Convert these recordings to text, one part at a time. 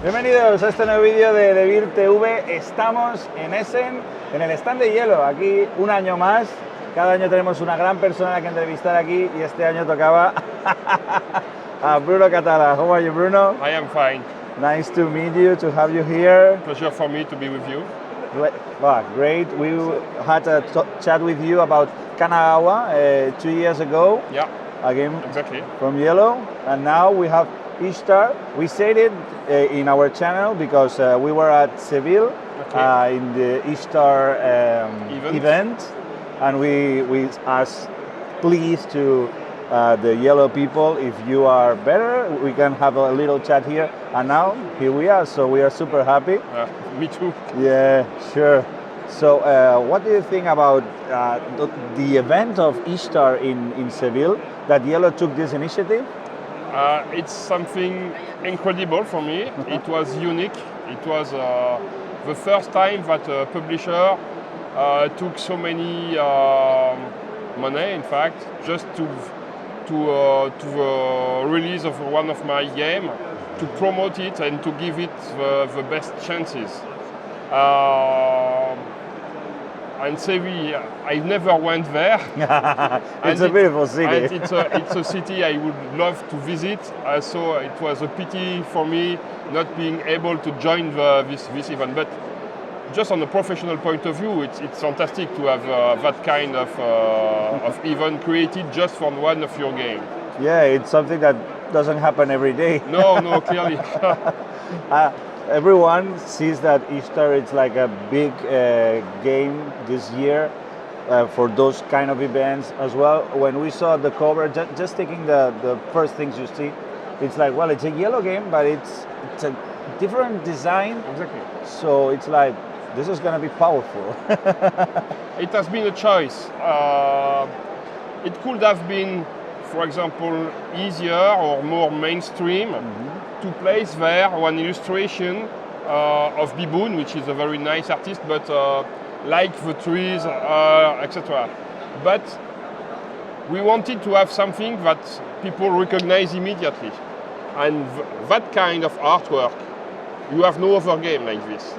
Bienvenidos a este nuevo vídeo de Vir TV. Estamos en Essen, en el stand de Iello, aquí un año más. Cada año tenemos una gran persona que entrevistar aquí y este año tocaba a Bruno Cathala. How are you, Bruno? I am fine. Nice to meet you, to have you here. Pleasure for me to be with you. Well, great. We had a chat with you about Kanagawa 2 years ago. Yeah, Again, exactly. from Iello, and now we have Ishtar. We said it in our channel because we were at Seville in the Ishtar event, and we asked, please, to the Iello people, if you are better, we can have a little chat here. And now here we are, so we are super happy. Me too. Yeah, sure. So what do you think about the event of Ishtar in Seville, that Iello took this initiative? It's something incredible for me. It was unique. It was the first time that a publisher took so many money, in fact, just to the release of one of my game, to promote it and to give it the best chances. And Seville, I never went there. It's a beautiful city. And it's a city I would love to visit. So it was a pity for me not being able to join this event. But just on a professional point of view, it's fantastic to have that kind of event created just for one of your games. Yeah, it's something that doesn't happen every day. No, clearly. Everyone sees that Ishtar is like a big game this year for those kind of events as well. When we saw the cover, just taking the first things you see, it's like, well, it's a Iello game, but it's a different design. Exactly. So it's like, this is going to be powerful. It has been a choice. It could have been, for example, easier or more mainstream to place there one illustration of Biboun, which is a very nice artist, but like the trees, etc. But we wanted to have something that people recognize immediately. And that kind of artwork, you have no other game like this.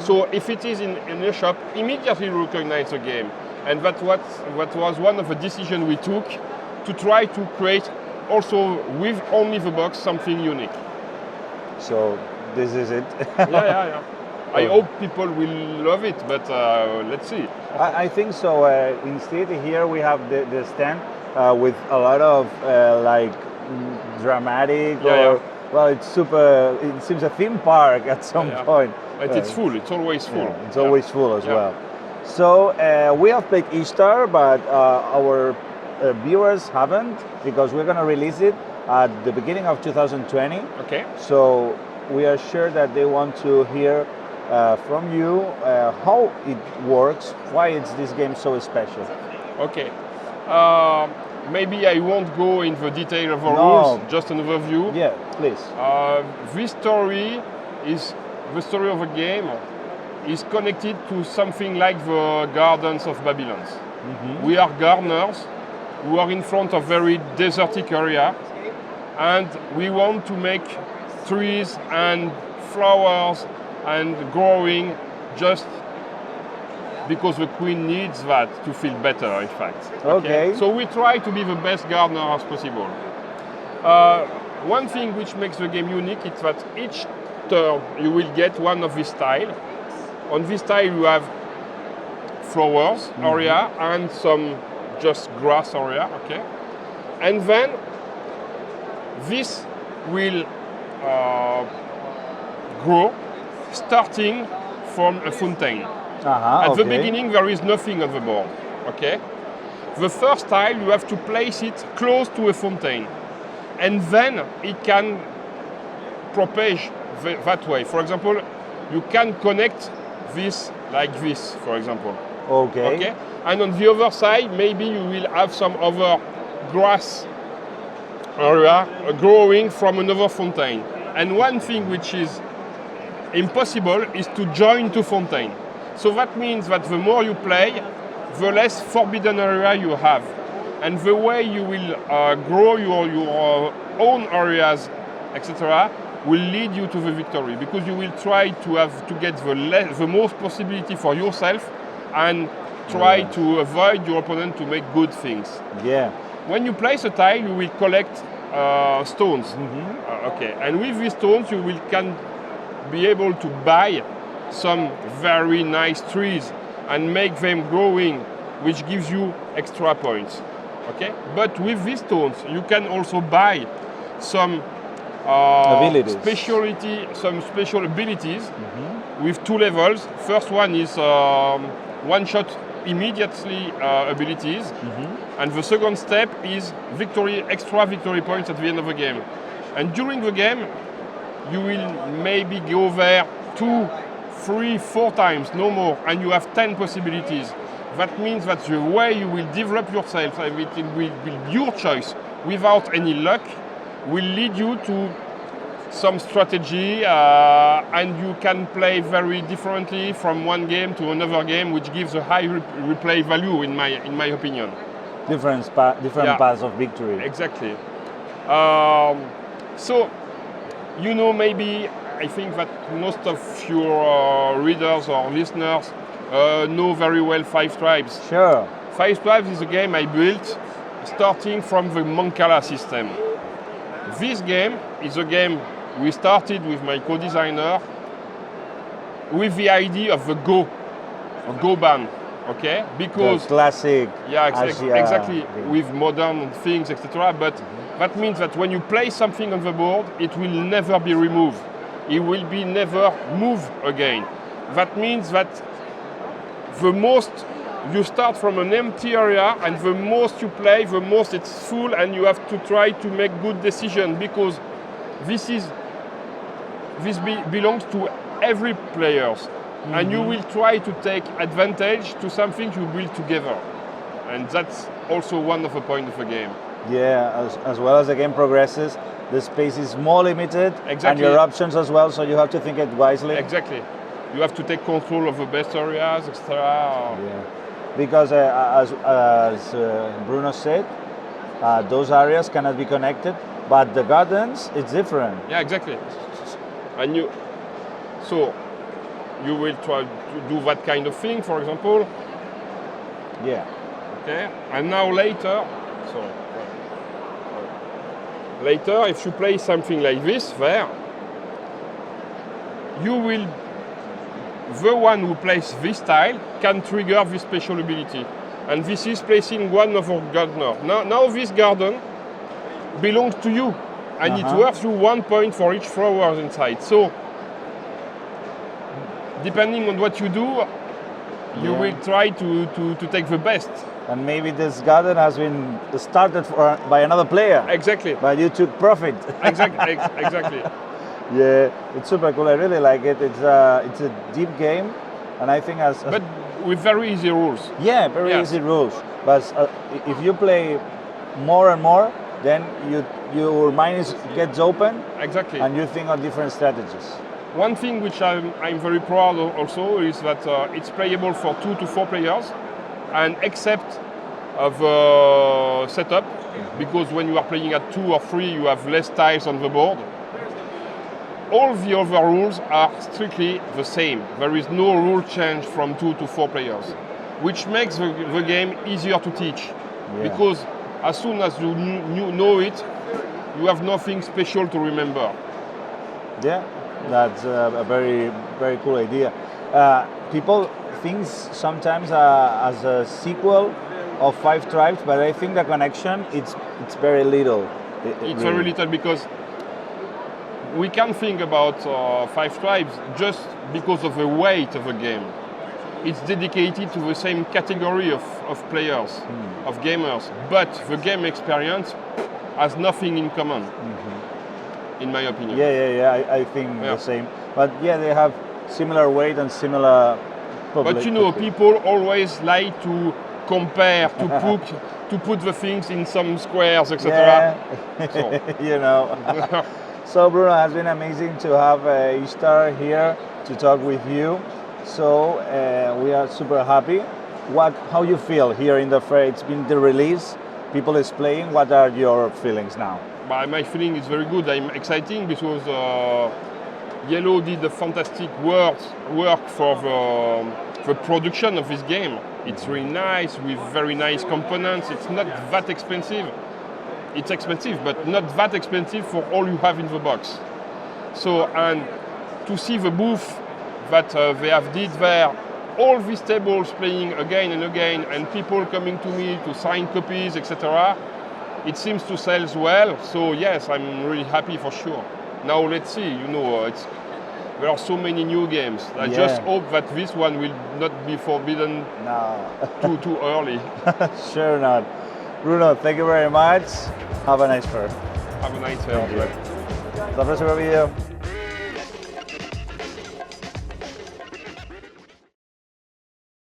So if it is in a shop, immediately recognize the game. And that was one of the decisions we took, to try to create also with only the box something unique. So this is it. Yeah. I hope people will love it, but let's see. I think so. Instead, here we have the stand with a lot of like dramatic well, it's super. It seems a theme park at some point. But it's full. It's always full. Yeah, it's always full as well. So we have played Ishtar, but our viewers haven't, because we're going to release it at the beginning of 2020. Okay. So we are sure that they want to hear from you how it works, why is this game so special. Okay. Maybe I won't go in the detail of the rules, just an overview. Yeah, please. This story is the story of a game is connected to something like the Gardens of Babylon. We are gardeners who are in front of very desertic area, and we want to make trees and flowers and growing just because the queen needs that to feel better, in fact. Okay. So we try to be the best gardener as possible. One thing which makes the game unique is that each turn you will get one of this style. On this tile you have flowers area and some just grass area, okay? And then this will grow starting from a fountain. At the beginning there is nothing on the board, okay? The first tile you have to place it close to a fountain, and then it can propage that way. For example, you can connect this like this, for example. Okay. And on the other side, maybe you will have some other grass area growing from another fountain. And one thing which is impossible is to join two fountains. So that means that the more you play, the less forbidden area you have. And the way you will grow your own areas, etc., will lead you to the victory, because you will try to get the most possibility for yourself and try to avoid your opponent to make good things. Yeah. When you place a tile, you will collect stones. Okay, and with these stones, you can be able to buy some very nice trees and make them growing, which gives you extra points. Okay, but with these stones, you can also buy some special abilities with 2 levels. First one is one-shot immediately abilities, and the second step is extra victory points at the end of the game. And during the game, you will maybe go there 2, 3, 4 times, no more, and you have 10 possibilities. That means that the way you will develop yourself, it will be your choice, without any luck, will lead you to some strategy, and you can play very differently from one game to another game, which gives a high replay value, in my opinion. Different paths of victory. Exactly. So, maybe I think that most of your readers or listeners know very well Five Tribes. Sure. Five Tribes is a game I built starting from the Mancala system. This game is a game we started with my co-designer with the idea of the Go ban, okay? Because the classic. Yeah, exactly. With modern things, etc. But that means that when you place something on the board, it will never be removed. It will be never moved again. That means that the most you start from an empty area, and the most you play, the most it's full, and you have to try to make good decisions, because this belongs to every player, and you will try to take advantage to something you build together, and that's also one of the points of the game. Yeah, as well as the game progresses, the space is more limited, and your options as well, so you have to think it wisely. Exactly. You have to take control of the best areas, etc. Yeah. Because as Bruno said, those areas cannot be connected, but the gardens, it's different. Yeah, exactly. And you will try to do that kind of thing, for example. Yeah. Okay. And now later, if you play something like this there, the one who plays this tile can trigger this special ability. And this is placing one of our gardener. Now this garden belongs to you, and it worth you 1 point for each flower inside. So, depending on what you do, you will try to take the best. And maybe this garden has been started by another player. Exactly. But you took profit. Exactly. Yeah, it's super cool. I really like it. It's a deep game, and I think but with very easy rules. Yeah, very easy rules. But if you play more and more, then your mind gets open. Exactly. And you think of different strategies. One thing which I'm very proud of also is that it's playable for 2 to 4 players, and except of setup, because when you are playing at 2 or 3, you have less tiles on the board. All the other rules are strictly the same. There is no rule change from 2 to 4 players, which makes the game easier to teach. Because as soon as you know it, you have nothing special to remember. Yeah, that's a very, very cool idea. People think sometimes as a sequel of Five Tribes, but I think the connection, it's very little. It's very little, because we can think about Five Tribes just because of the weight of the game. It's dedicated to the same category of players, of gamers, but the game experience has nothing in common, in my opinion. Yeah, I think the same. But yeah, they have similar weight and similar public. But people always like to compare, to put the things in some squares, etc. Yeah. So Bruno, it has been amazing to have Ishtar here to talk with you. So we are super happy. How you feel here in the fair? It's been the release. People is playing. What are your feelings now? my feeling is very good. I'm exciting because Iello did a fantastic work for the production of this game. It's really nice with very nice components. It's not that expensive. It's expensive, but not that expensive for all you have in the box. So, and to see the booth that they have did there, all these tables playing again and again, and people coming to me to sign copies, etc. It seems to sell well. So yes, I'm really happy for sure. Now let's see. There are so many new games. I just hope that this one will not be forbidden too early. Sure not. Bruno, thank you very much. Have a nice fair. Have a nice fair. Hasta el próximo video.